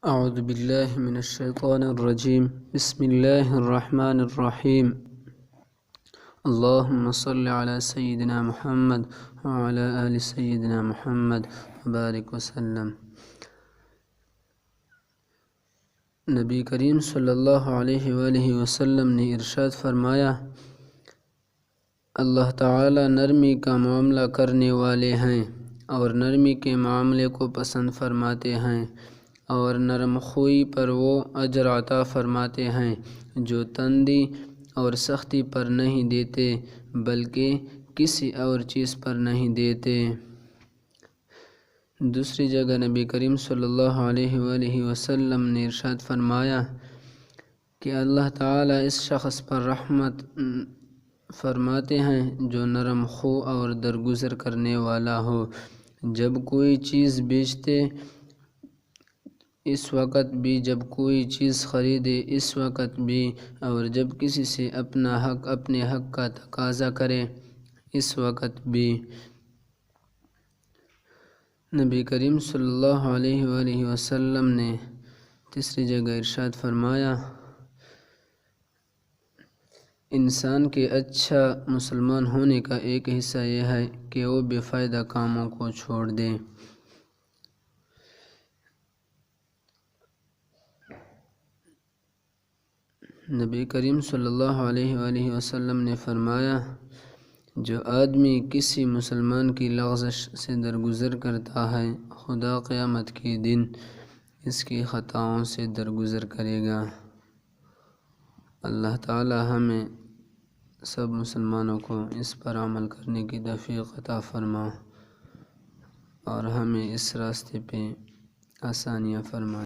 اعوذ باللہ من الشیطان الرجیم بسم اللہ الرحمن الرحیم اللہم صل علی سیدنا محمد وعلی آل سیدنا محمد وبارک وسلم۔ نبی کریم صلی اللہ علیہ وآلہ وسلم نے ارشاد فرمایا، اللہ تعالی نرمی کا معاملہ کرنے والے ہیں اور نرمی کے معاملے کو پسند فرماتے ہیں، اور نرم خوئی پر وہ اجر عطا فرماتے ہیں جو تندی اور سختی پر نہیں دیتے بلکہ کسی اور چیز پر نہیں دیتے۔ دوسری جگہ نبی کریم صلی اللہ علیہ وآلہ وسلم نے ارشاد فرمایا کہ اللہ تعالی اس شخص پر رحمت فرماتے ہیں جو نرم خو اور درگزر کرنے والا ہو، جب کوئی چیز بیچتے اس وقت بھی، جب کوئی چیز خریدے اس وقت بھی، اور جب کسی سے اپنے حق کا تقاضا کرے اس وقت بھی۔ نبی کریم صلی اللہ علیہ وآلہ وسلم نے تیسری جگہ ارشاد فرمایا، انسان کے اچھا مسلمان ہونے کا ایک حصہ یہ ہے کہ وہ بے فائدہ کاموں کو چھوڑ دے۔ نبی کریم صلی اللہ علیہ وآلہ وسلم نے فرمایا، جو آدمی کسی مسلمان کی لغزش سے درگزر کرتا ہے، خدا قیامت کے دن اس کی خطاؤں سے درگزر کرے گا۔ اللہ تعالی ہمیں سب مسلمانوں کو اس پر عمل کرنے کی توفیق عطا فرما اور ہمیں اس راستے پہ آسانیاں فرما۔